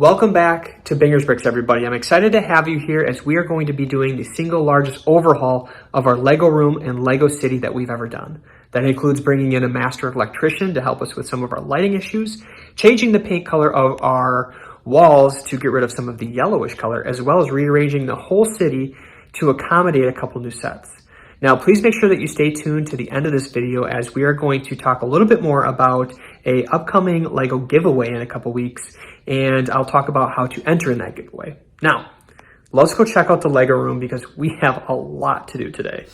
Welcome back to Binger's Bricks, everybody. I'm excited to have you here as we are going to be doing the single largest overhaul of our Lego room and Lego city that we've ever done. That includes bringing in a master electrician to help us with some of our lighting issues, changing the paint color of our walls to get rid of some of the yellowish color, as well as rearranging the whole city to accommodate a couple new sets. Now, please make sure that you stay tuned to the end of this video as we are going to talk a little bit more about a upcoming Lego giveaway in a couple weeks, and I'll talk about how to enter in that giveaway. Now, let's go check out the Lego room because we have a lot to do today.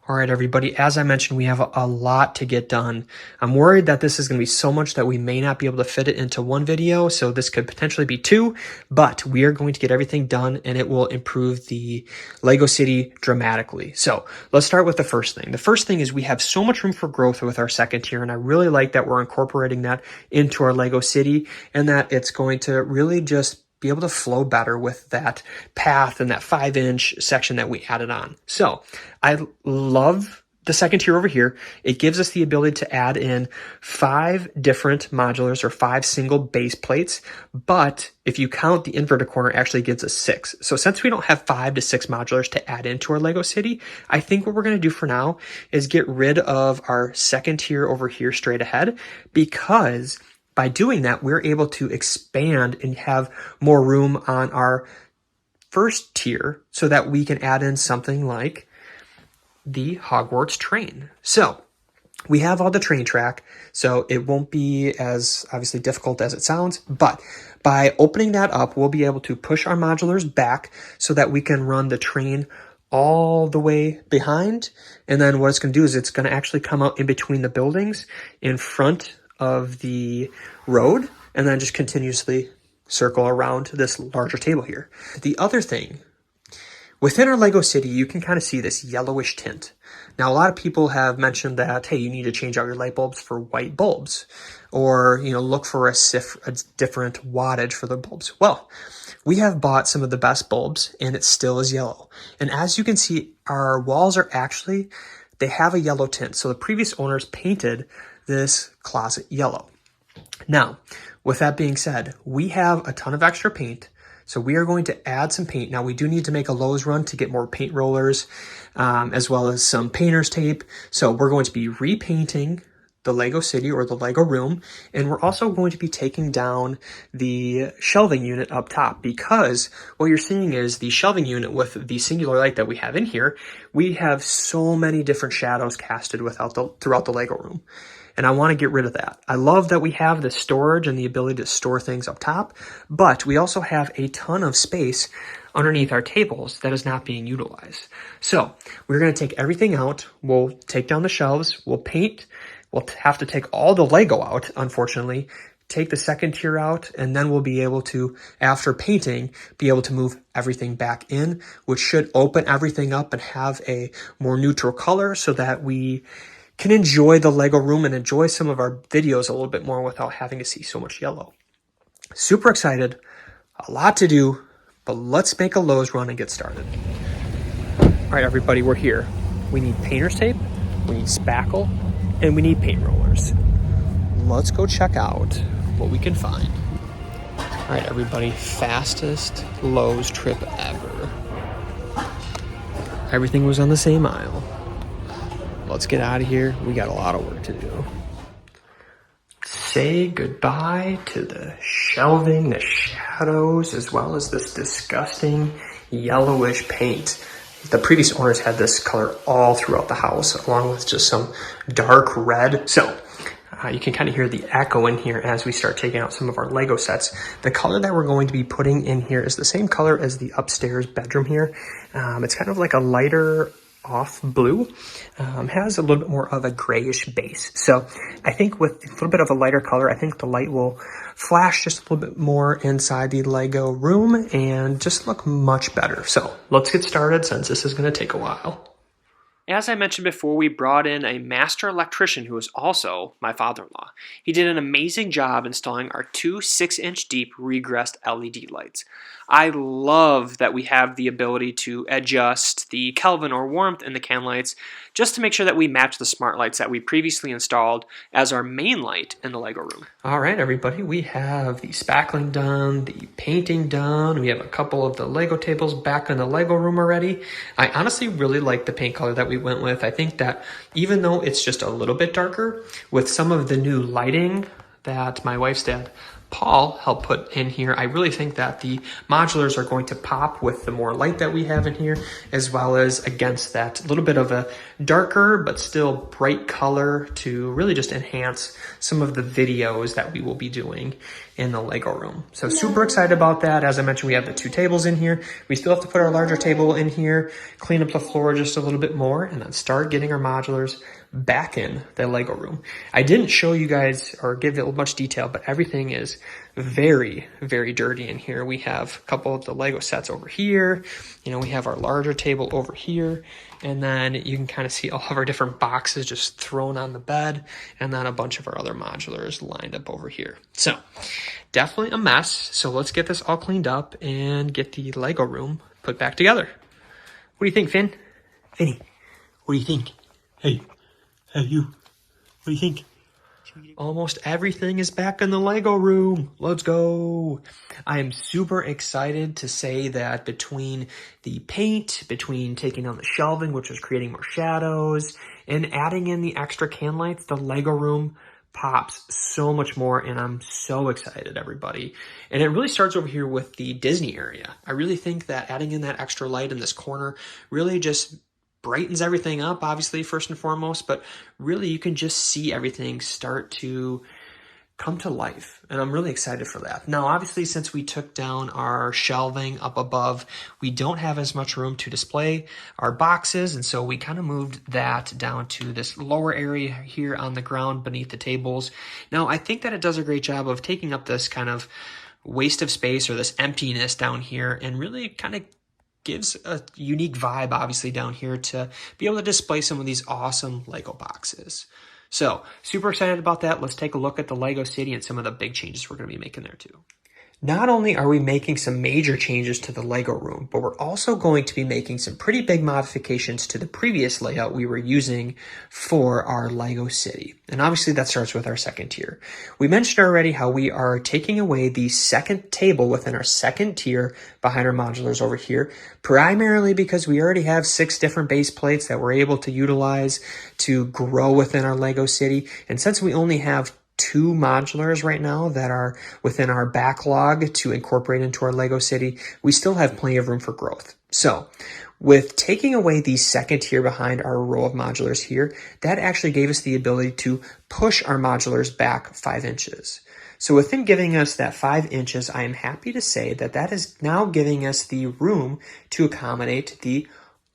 All right, everybody, as I mentioned, we have a lot to get done. I'm worried that this is going to be so much that we may not be able to fit it into one video, so this could potentially be two, but we are going to get everything done and it will improve the Lego City dramatically. So let's start with the first thing. The first thing is we have so much room for growth with our second tier, and I really like that we're incorporating that into our Lego City and that it's going to really just be able to flow better with that path and that 5-inch section that we added on. So I love the second tier over here. It gives us the ability to add in 5 different modulars or 5 single base plates, but if you count the inverted corner, it actually gives us 6. So since we don't have 5 to 6 modulars to add into our Lego City, I think what we're going to do for now is get rid of our second tier over here straight ahead, because by doing that, we're able to expand and have more room on our first tier so that we can add in something like the Hogwarts Train. So we have all the train track, so it won't be as obviously difficult as it sounds, but by opening that up, we'll be able to push our modulars back so that we can run the train all the way behind. And then what it's going to do is it's going to actually come out in between the buildings in front of the road and then just continuously circle around this larger table here. The other thing, within our Lego City, you can kind of see this yellowish tint. Now, a lot of people have mentioned that, hey, you need to change out your light bulbs for white bulbs, or, look for a different wattage for the bulbs. Well, we have bought some of the best bulbs and it still is yellow. And as you can see, our walls are actually, they have a yellow tint. So the previous owners painted this closet yellow. Now, with that being said, we have a ton of extra paint, so we are going to add some paint. Now, we do need to make a Lowe's run to get more paint rollers, as well as some painter's tape. So we're going to be repainting the Lego City or the Lego room, and we're also going to be taking down the shelving unit up top, because what you're seeing is the shelving unit with the singular light that we have in here, we have so many different shadows casted throughout the Lego room. And I want to get rid of that. I love that we have the storage and the ability to store things up top, but we also have a ton of space underneath our tables that is not being utilized. So we're going to take everything out. We'll take down the shelves. We'll paint. We'll have to take all the Lego out, unfortunately, take the second tier out, and then we'll be able to, after painting, be able to move everything back in, which should open everything up and have a more neutral color so that we can enjoy the Lego room and enjoy some of our videos a little bit more without having to see so much yellow. Super excited, a lot to do, but let's make a Lowe's run and get started. All right, everybody, we're here. We need painter's tape, we need spackle, and we need paint rollers. Let's go check out what we can find. All right, everybody, fastest Lowe's trip ever. Everything was on the same aisle. Let's get out of here. We got a lot of work to do. Say goodbye to the shelving, the shadows, as well as this disgusting yellowish paint. The previous owners had this color all throughout the house, along with just some dark red. So you can kind of hear the echo in here as we start taking out some of our Lego sets. The color that we're going to be putting in here is the same color as the upstairs bedroom here. It's kind of like a lighter off blue, has a little bit more of a grayish base. So I think with a little bit of a lighter color, I think the light will flash just a little bit more inside the Lego room and just look much better. So let's get started since this is going to take a while. As I mentioned before, we brought in a master electrician who is also my father-in-law. He did an amazing job installing our two 6-inch deep regressed LED lights. I love that we have the ability to adjust the Kelvin or warmth in the can lights just to make sure that we match the smart lights that we previously installed as our main light in the Lego room. All right, everybody, we have the spackling done, the painting done. We have a couple of the Lego tables back in the Lego room already. I honestly really like the paint color that we went with. I think that even though it's just a little bit darker, with some of the new lighting that my wife's dad Paul helped put in here, I really think that the modulars are going to pop with the more light that we have in here, as well as against that little bit of a darker but still bright color to really just enhance some of the videos that we will be doing in the Lego room. So super excited about that. As I mentioned, we have the 2 tables in here. We still have to put our larger table in here, clean up the floor just a little bit more, and then start getting our modulars back in the Lego room. I didn't show you guys or give it much detail, but everything is very, very dirty in here. We have a couple of the Lego sets over here. You know, we have our larger table over here. And then you can kind of see all of our different boxes just thrown on the bed. And then a bunch of our other modulars lined up over here. So definitely a mess. So let's get this all cleaned up and get the Lego room put back together. What do you think, Finn? Finny, what do you think? Hey, you, what do you think? Almost everything is back in the Lego room. Let's go. I am super excited to say that between the paint, between taking on the shelving, which is creating more shadows, and adding in the extra can lights, the Lego room pops so much more, and I'm so excited, everybody. And it really starts over here with the Disney area. I really think that adding in that extra light in this corner really just brightens everything up, obviously, first and foremost, but really you can just see everything start to come to life, and I'm really excited for that. Now, obviously, since we took down our shelving up above, we don't have as much room to display our boxes, and so we kind of moved that down to this lower area here on the ground beneath the tables. Now, I think that it does a great job of taking up this kind of waste of space or this emptiness down here and really kind of gives a unique vibe, obviously, down here to be able to display some of these awesome Lego boxes. So, super excited about that. Let's take a look at the Lego City and some of the big changes we're going to be making there too. Not only are we making some major changes to the Lego room, but we're also going to be making some pretty big modifications to the previous layout we were using for our Lego City. And obviously that starts with our second tier. We mentioned already how we are taking away the second table within our second tier behind our modulars over here, primarily because we already have 6 different base plates that we're able to utilize to grow within our Lego City. And since we only have 2 modulars right now that are within our backlog to incorporate into our Lego City, we still have plenty of room for growth. So with taking away the second tier behind our row of modulars here, that actually gave us the ability to push our modulars back 5 inches. So within giving us that 5 inches, I am happy to say that that is now giving us the room to accommodate the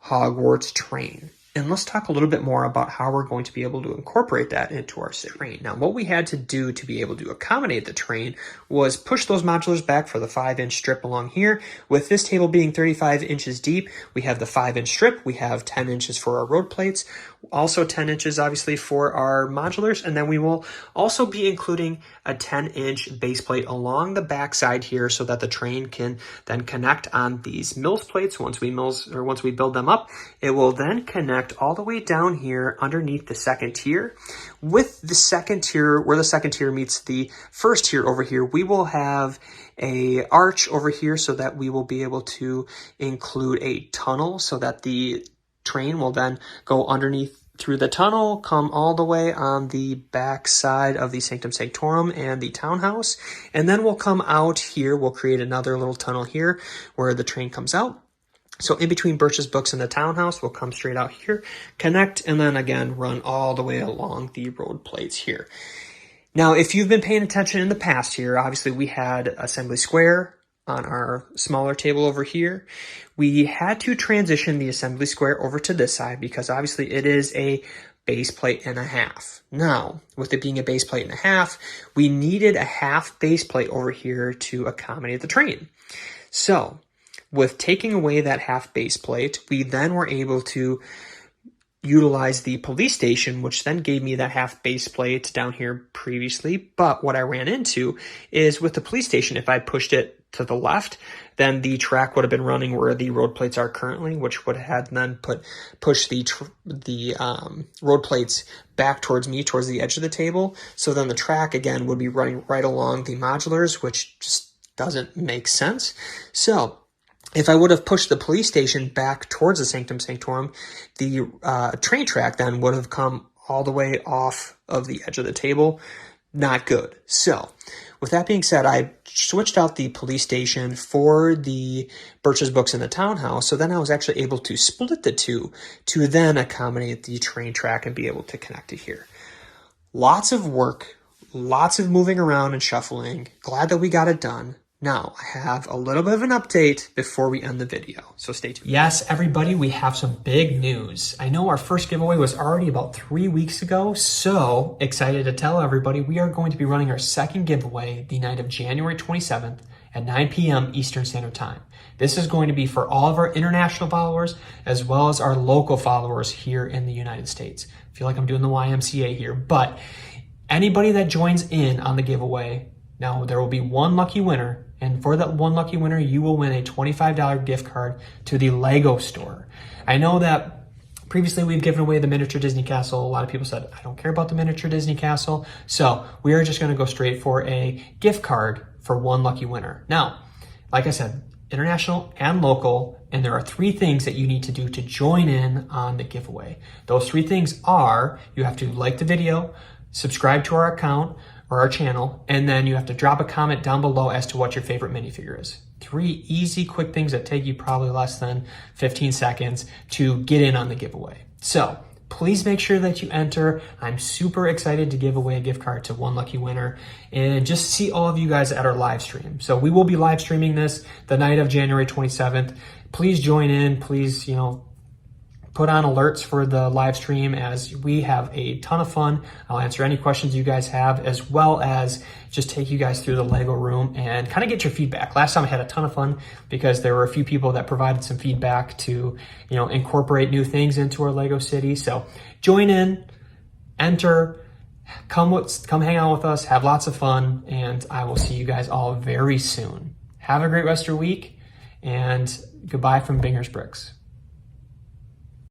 Hogwarts Train. And let's talk a little bit more about how we're going to be able to incorporate that into our train. Now, what we had to do to be able to accommodate the train was push those modulars back for the 5-inch strip along here. With this table being 35 inches deep, we have the 5-inch strip. We have 10 inches for our road plates, also 10 inches, obviously, for our modulars. And then we will also be including a 10-inch base plate along the back side here so that the train can then connect on these mills plates. Once we build them up, it will then connect all the way down here underneath the second tier. With the second tier, where the second tier meets the first tier over here, we will have a arch over here so that we will be able to include a tunnel so that the train will then go underneath through the tunnel, come all the way on the back side of the Sanctum Sanctorum and the townhouse, and then we'll come out here. We'll create another little tunnel here where the train comes out. So in between Birch's Books and the townhouse, we'll come straight out here, connect, and then again run all the way along the road plates here. Now, if you've been paying attention in the past here, obviously we had Assembly Square on our smaller table over here. We had to transition the Assembly Square over to this side because obviously it is a base plate and a half. Now, with it being a base plate and a half, we needed a half base plate over here to accommodate the train. So with taking away that half base plate, we then were able to utilize the police station, which then gave me that half base plate down here previously. But what I ran into is with the police station, if I pushed it to the left, then the track would have been running where the road plates are currently, which would have then push the road plates back towards me, towards the edge of the table. So then the track again would be running right along the modulars, which just doesn't make sense. So if I would have pushed the police station back towards the Sanctum Sanctorum, the train track then would have come all the way off of the edge of the table. Not good. So with that being said, I switched out the police station for the Birch's Books in the townhouse. So then I was actually able to split the two to then accommodate the train track and be able to connect it here. Lots of work, lots of moving around and shuffling. Glad that we got it done. Now, I have a little bit of an update before we end the video, so stay tuned. Yes, everybody, we have some big news. I know our first giveaway was already about 3 weeks ago, so excited to tell everybody we are going to be running our second giveaway the night of January 27th at 9 p.m. Eastern Standard Time. This is going to be for all of our international followers as well as our local followers here in the United States. I feel like I'm doing the YMCA here, but anybody that joins in on the giveaway, now there will be one lucky winner, and for that one lucky winner, you will win a $25 gift card to the Lego store. I know that previously we've given away the miniature Disney Castle. A lot of people said, I don't care about the miniature Disney Castle. So we are just gonna go straight for a gift card for one lucky winner. Now, like I said, international and local, and there are 3 things that you need to do to join in on the giveaway. Those 3 things are, you have to like the video, subscribe to our account, or our channel, and then you have to drop a comment down below as to what your favorite minifigure is. 3 easy, quick things that take you probably less than 15 seconds to get in on the giveaway. So please make sure that you enter. I'm super excited to give away a gift card to one lucky winner and just see all of you guys at our live stream. So we will be live streaming this the night of January 27th. Please join in. Please, put on alerts for the live stream as we have a ton of fun. I'll answer any questions you guys have, as well as just take you guys through the Lego room and kind of get your feedback. Last time I had a ton of fun because there were a few people that provided some feedback to, incorporate new things into our Lego city. So join in, enter, come hang out with us, have lots of fun, and I will see you guys all very soon. Have a great rest of your week, and goodbye from Binger's Bricks.